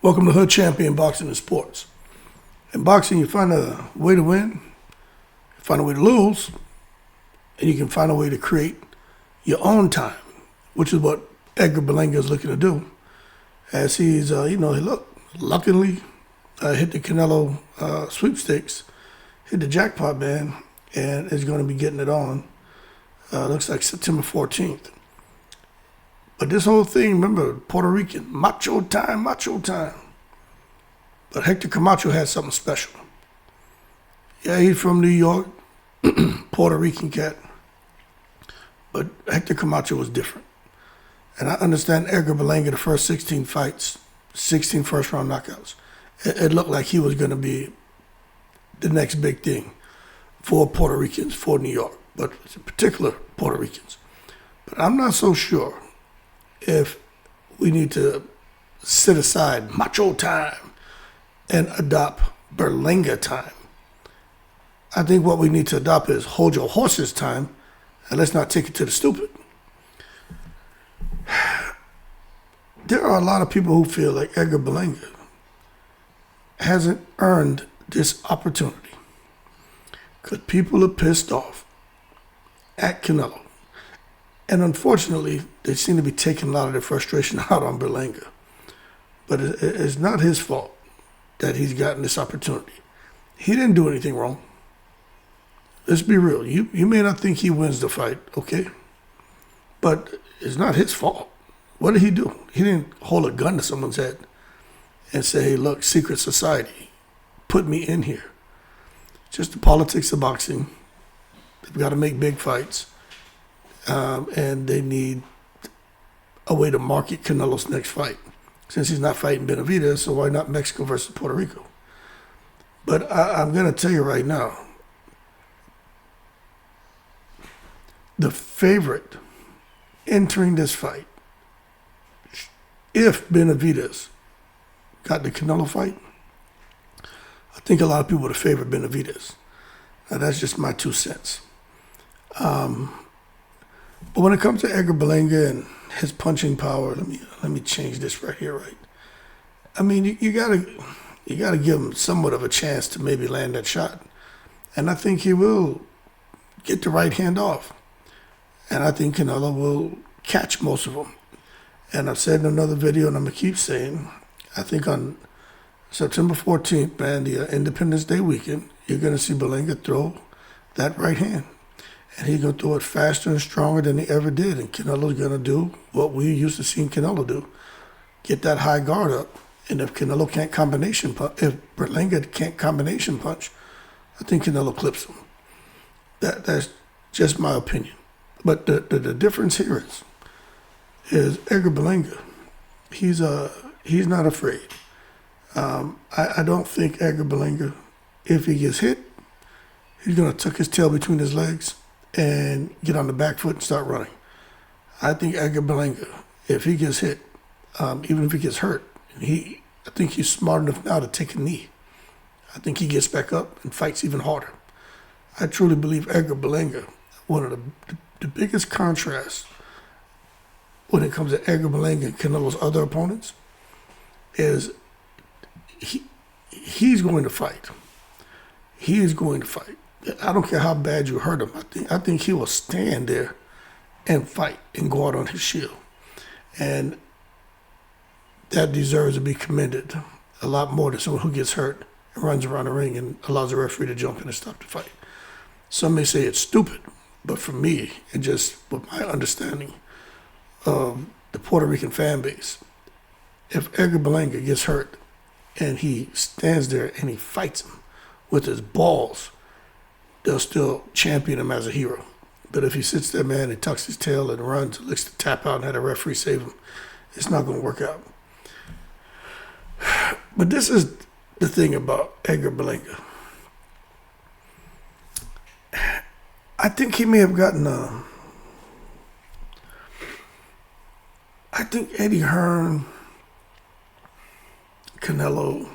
Welcome to Hood Champion Boxing and Sports. In boxing, you find a way to win, you find a way to lose, and you can find a way to create your own time, which is what Edgar Berlanga is looking to do. As he's, luckily hit the Canelo sweepstakes, hit the jackpot, man, and is going to be getting it on. Looks like September 14th. But this whole thing, remember, Puerto Rican, macho time, macho time. But Hector Camacho had something special. Yeah, he's from New York, Puerto Rican cat. But Hector Camacho was different. And I understand Edgar Berlanga, the first 16 fights, 16 first-round knockouts. It looked like he was going to be the next big thing for Puerto Ricans, for New York, but in particular Puerto Ricans. But I'm not so sure if we need to set aside macho time and adopt Berlanga time. I think what we need to adopt is hold your horses time, and let's not take it to the stupid. There are a lot of people who feel like Edgar Berlanga hasn't earned this opportunity because people are pissed off at Canelo. And unfortunately, they seem to be taking a lot of their frustration out on Berlanga. But it's not his fault that he's gotten this opportunity. He didn't do anything wrong. Let's be real. You may not think he wins the fight, okay? But it's not his fault. What did he do? He didn't hold a gun to someone's head and say, hey, look, secret society, put me in here. It's just the politics of boxing. They've got to make big fights. And they need a way to market Canelo's next fight. Since he's not fighting Benavidez, so why not Mexico versus Puerto Rico? But I'm going to tell you right now, the favorite entering this fight, if Benavidez got the Canelo fight, I think a lot of people would have favored Benavidez. Now, that's just my 2 cents. But when it comes to Edgar Berlanga and his punching power, let me change this right here, right? I mean, you gotta give him somewhat of a chance to maybe land that shot, and I think he will get the right hand off, and I think Canelo will catch most of them. And I've said in another video, and I'm gonna keep saying, I think on September 14th, man, the Independence Day weekend, you're gonna see Berlanga throw that right hand. And he's going to throw it faster and stronger than he ever did. And Canelo's going to do what we used to see Canelo do. Get that high guard up. And if Canelo can't combination punch, if Berlanga can't combination punch, I think Canelo clips him. That's just my opinion. But the difference here is Edgar Berlanga, he's not afraid. I don't think Edgar Berlanga, if he gets hit, he's going to tuck his tail between his legs and get on the back foot and start running. I think Edgar Berlanga, if he gets hit, even if he gets hurt, I think he's smart enough now to take a knee. I think he gets back up and fights even harder. I truly believe Edgar Berlanga, one of the biggest contrasts when it comes to Edgar Berlanga and Canelo's other opponents is he's going to fight. He is going to fight. I don't care how bad you hurt him. I think he will stand there and fight and go out on his shield. And that deserves to be commended a lot more than someone who gets hurt and runs around the ring and allows the referee to jump in and stop the fight. Some may say it's stupid, but for me, and just with my understanding of the Puerto Rican fan base, if Edgar Berlanga gets hurt and he stands there and he fights him with his balls, they'll still champion him as a hero. But if he sits there, man, and tucks his tail and runs, licks the tap out and had a referee save him, it's not going to work out. But this is the thing about Edgar Berlanga. I think he may have gotten I think Eddie Hearn, Canelo,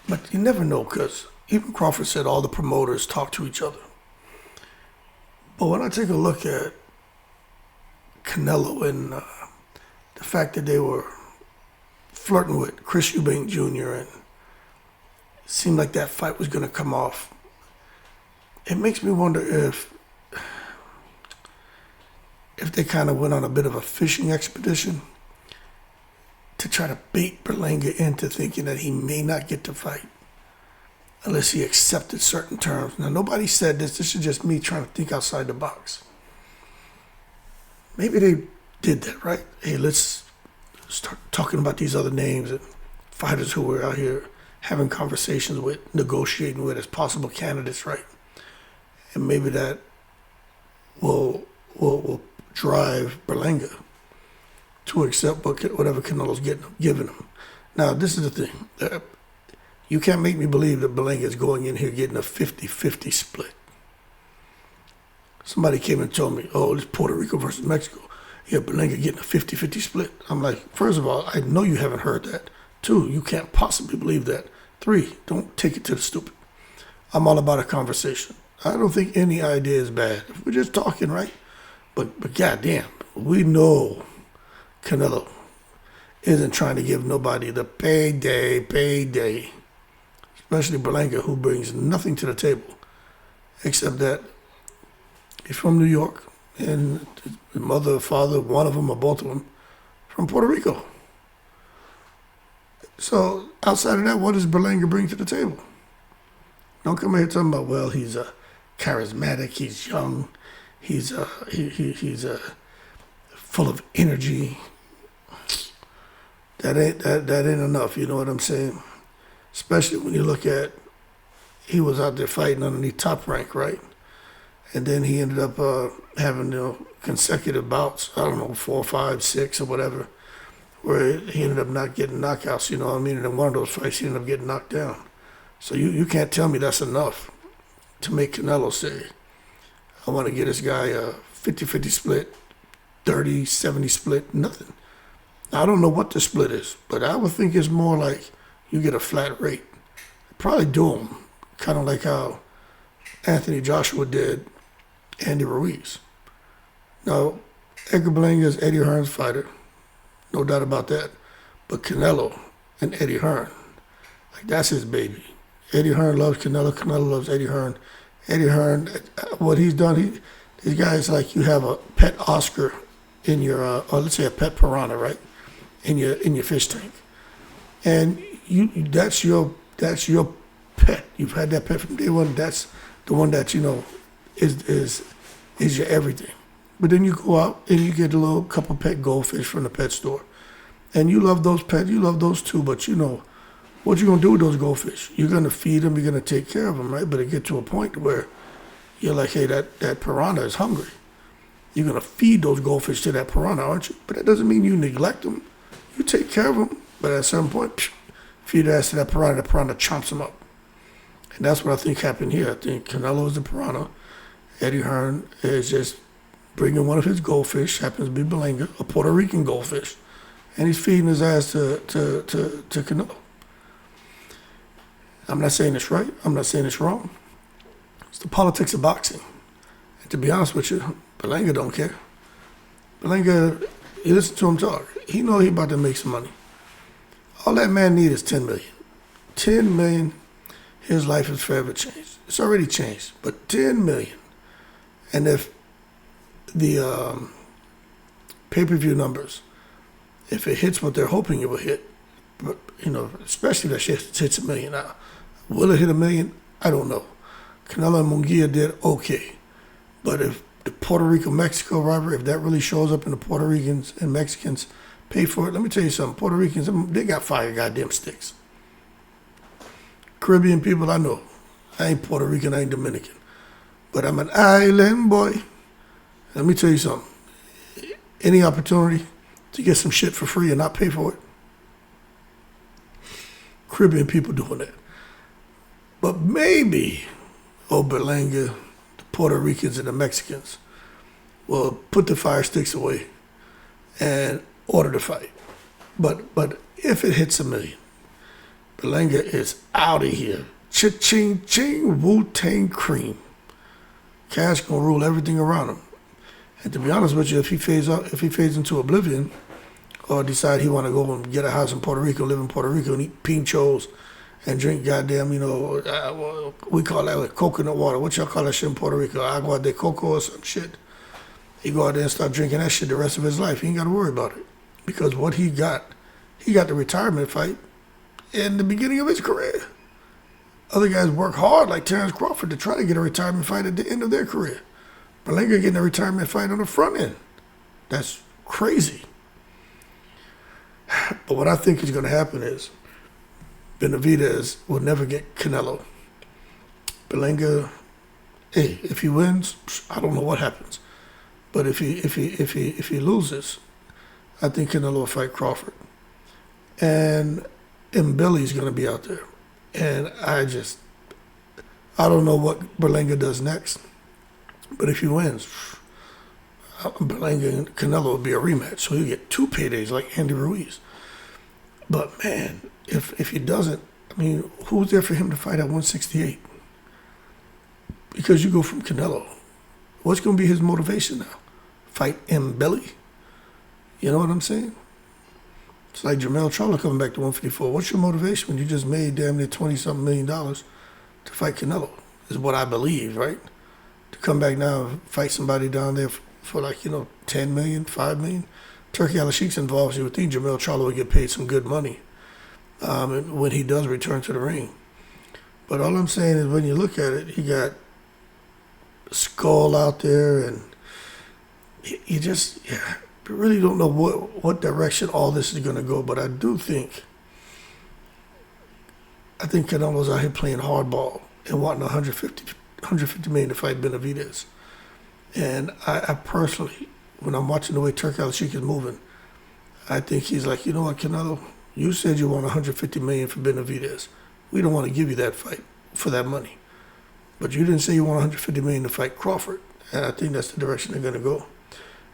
but you never know, because even Crawford said all the promoters talk to each other. But when I take a look at Canelo and the fact that they were flirting with Chris Eubank Jr. and it seemed like that fight was going to come off. It makes me wonder if they kind of went on a bit of a fishing expedition to try to bait Berlanga into thinking that he may not get to fight unless he accepted certain terms. Now, nobody said this. This is just me trying to think outside the box. Maybe they did that, right? Hey, let's start talking about these other names and fighters who we're out here having conversations with, negotiating with as possible candidates, right? And maybe that will drive Berlanga to accept whatever Canelo's giving him. Now, this is the thing. You can't make me believe that Berlanga is going in here getting a 50-50 split. Somebody came and told me, oh, it's Puerto Rico versus Mexico. Yeah, Berlanga getting a 50-50 split. I'm like, first of all, I know you haven't heard that. 2, you can't possibly believe that. 3, don't take it to the stupid. I'm all about a conversation. I don't think any idea is bad. If we're just talking, right? But goddamn, we know Canelo isn't trying to give nobody the payday. Especially Berlanga, who brings nothing to the table except that he's from New York and his mother, father, one of them or both of them, from Puerto Rico. So outside of that, what does Berlanga bring to the table? Don't come here talking about, well, he's charismatic, he's young, he's full of energy. That ain't enough, you know what I'm saying? Especially when you look at, he was out there fighting underneath Top Rank, right? And then he ended up having consecutive bouts, I don't know, 4, 5, 6 or whatever, where he ended up not getting knockouts, you know what I mean? And in one of those fights, he ended up getting knocked down. So you can't tell me that's enough to make Canelo say, I want to get this guy a 50-50 split, 30-70 split, nothing. I don't know what the split is, but I would think it's more like you get a flat rate. Probably do them, kind of like how Anthony Joshua did Andy Ruiz. Now, Edgar Berlanga is Eddie Hearn's fighter, no doubt about that. But Canelo and Eddie Hearn, like that's his baby. Eddie Hearn loves Canelo. Canelo loves Eddie Hearn. Eddie Hearn, what he's done, these guys like you have a pet Oscar in your, or let's say a pet piranha, right, in your fish tank, and that's your pet. You've had that pet from day one. That's the one that is your everything. But then you go out and you get a little couple pet goldfish from the pet store, and you love those pets. You love those too. But what you gonna do with those goldfish? You're gonna feed them. You're gonna take care of them, right? But it get to a point where you're like, hey, that piranha is hungry. You're gonna feed those goldfish to that piranha, aren't you? But that doesn't mean you neglect them. You take care of them. But at some point, feed ass to that piranha. The piranha chomps them up. And that's what I think happened here. I think Canelo is the piranha. Eddie Hearn is just bringing one of his goldfish, happens to be Berlanga, a Puerto Rican goldfish, and he's feeding his ass to Canelo. I'm not saying it's right. I'm not saying it's wrong. It's the politics of boxing. And to be honest with you, Berlanga don't care. Berlanga, you listen to him talk. He know he about to make some money. All that man need is $10 million. $10 million, his life is forever changed. It's already changed, but $10 million. And if the pay-per-view numbers, if it hits what they're hoping it will hit, but especially if that shit hits $1 million. Now, will it hit $1 million? I don't know. Canelo and Munguia did okay, but if the Puerto Rico-Mexico rivalry, if that really shows up and the Puerto Ricans and Mexicans pay for it, let me tell you something. Puerto Ricans, they got fire goddamn sticks. Caribbean people, I know. I ain't Puerto Rican, I ain't Dominican, but I'm an island boy. Let me tell you something. Any opportunity to get some shit for free and not pay for it, Caribbean people doing that. But maybe, Berlanga, the Puerto Ricans and the Mexicans will put the fire sticks away and order the fight. But if it hits $1 million, Berlanga is out of here. Cha-ching, ching, Wu-Tang cream. Cash gonna rule everything around him. And to be honest with you, if he fades into oblivion, or decide he want to go and get a house in Puerto Rico, live in Puerto Rico, and eat pinchos and drink goddamn, we call that like coconut water. What y'all call that shit in Puerto Rico? Agua de coco or some shit. He go out there and start drinking that shit the rest of his life. He ain't got to worry about it. Because what he got the retirement fight in the beginning of his career. Other guys work hard, like Terrence Crawford, to try to get a retirement fight at the end of their career. Berlanga getting a retirement fight on the front end. That's crazy. But what I think is going to happen is Benavidez will never get Canelo. Berlanga, hey, if he wins, I don't know what happens. But if he loses, I think Canelo will fight Crawford. And Billy's going to be out there. And I don't know what Berlanga does next. But if he wins, Berlanga and Canelo will be a rematch. So he'll get 2 paydays like Andy Ruiz. But man, if he doesn't, I mean, who's there for him to fight at 168? Because you go from Canelo. What's going to be his motivation now? Fight Billy? You know what I'm saying? It's like Jermell Charlo coming back to 154. What's your motivation when you just made damn near $20-something million to fight Canelo? Is what I believe, right? To come back now and fight somebody down there for like, 10 million, 5 million. Turkey Al-Sheikh's involved, so you would think Jermell Charlo would get paid some good money when he does return to the ring. But all I'm saying is when you look at it, he got Skull out there, and you just really don't know what direction all this is going to go. But I think Canelo's out here playing hardball and wanting 150 million to fight Benavidez. And I personally, when I'm watching the way Turkey Al-Sheikh is moving, I think he's like, you know what, Canelo, you said you want 150 million for Benavidez. We don't want to give you that fight for that money. But you didn't say you want 150 million to fight Crawford. And I think that's the direction they're going to go.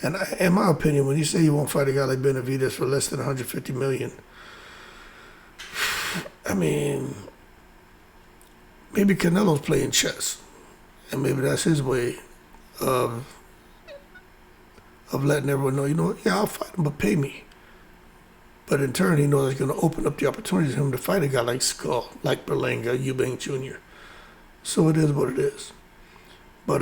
And in my opinion, when you say you won't fight a guy like Benavidez for less than 150 million, I mean, maybe Canelo's playing chess. And maybe that's his way of letting everyone know, you know what, yeah, I'll fight him, but pay me. But in turn, he knows it's going to open up the opportunity for him to fight a guy like Skull, like Berlanga, Eubank Jr. So it is what it is. But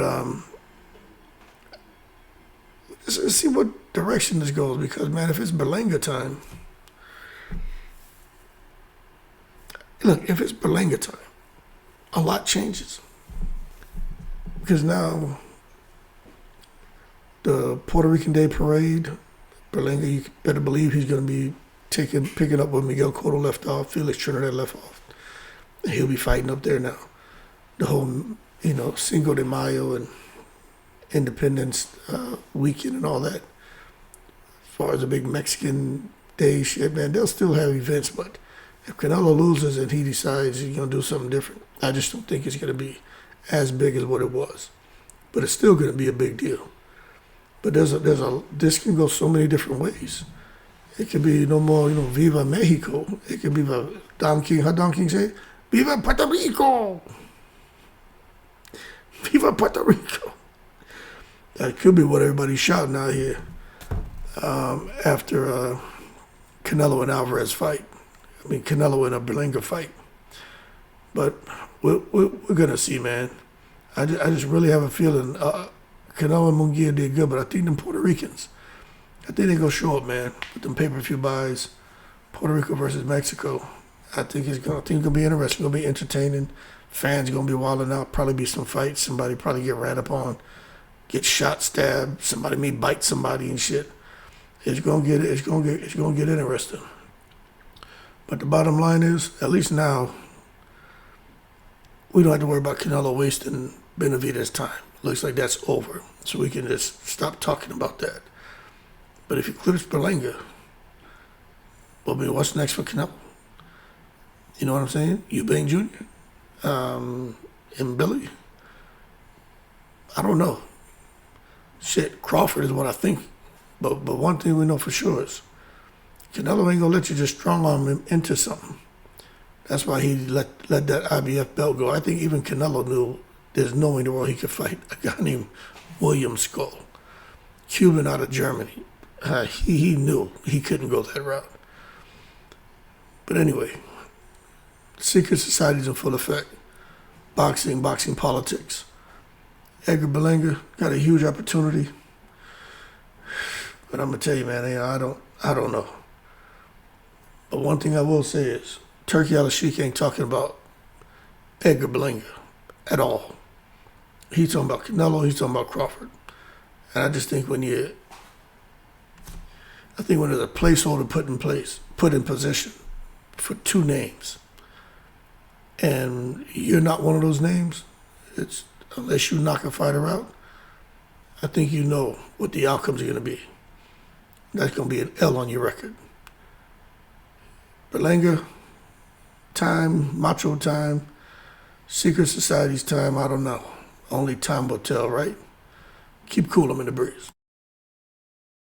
let's see what direction this goes, because, man, if it's Berlanga time, look, if it's Berlanga time, a lot changes. Because now, the Puerto Rican Day Parade, Berlanga, you better believe he's going to be picking up where Miguel Cotto left off, Felix Trinidad left off. He'll be fighting up there now. The whole, Cinco de Mayo and Independence weekend and all that. As far as the big Mexican Day shit, man, they'll still have events, but if Canelo loses and he decides he's going to do something different, I just don't think it's going to be as big as what it was. But it's still going to be a big deal. But this can go so many different ways. It could be no more, Viva Mexico. It could be Don King. How Don King say? Viva Puerto Rico! Viva Puerto Rico! That could be what everybody's shouting out here after Canelo and Alvarez fight. I mean, Canelo and a Berlanga fight. But we're going to see, man. I just really have a feeling Canelo and Munguia did good, but I think them Puerto Ricans, I think they're going to show up, man, with them pay-per-view buys. Puerto Rico versus Mexico. I think it's going to be interesting. It's going to be entertaining. Fans going to be wilding out. Probably be some fights. Somebody probably get ran up on, get shot, stabbed. Somebody may bite somebody and shit. It's going to get interesting. But the bottom line is, at least now, we don't have to worry about Canelo wasting Benavidez' time. Looks like that's over. So we can just stop talking about that. But if he clips Berlanga, well, I mean, what's next for Canelo? You know what I'm saying? Eubank Jr.? And Billy? I don't know. Shit, Crawford is what I think. But one thing we know for sure is Canelo ain't going to let you just strong arm him into something. That's why he let that IBF belt go. I think even Canelo knew there's no way in the world he could fight a guy named William Skull, Cuban out of Germany. he knew he couldn't go that route. But anyway, secret societies in full effect. Boxing politics. Edgar Berlanga got a huge opportunity. But I'm gonna tell you, man, I don't know. But one thing I will say is, Turkey Al-Sheikh ain't talking about Edgar Berlanga at all. He's talking about Canelo, he's talking about Crawford. And I just think when there's a placeholder put in position for two names, and you're not one of those names, unless you knock a fighter out, I think you know what the outcomes are gonna be. That's gonna be an L on your record. Berlanga time, Macho time, secret society's time, I don't know. Only time will tell, right? Keep cool, I'm in the breeze.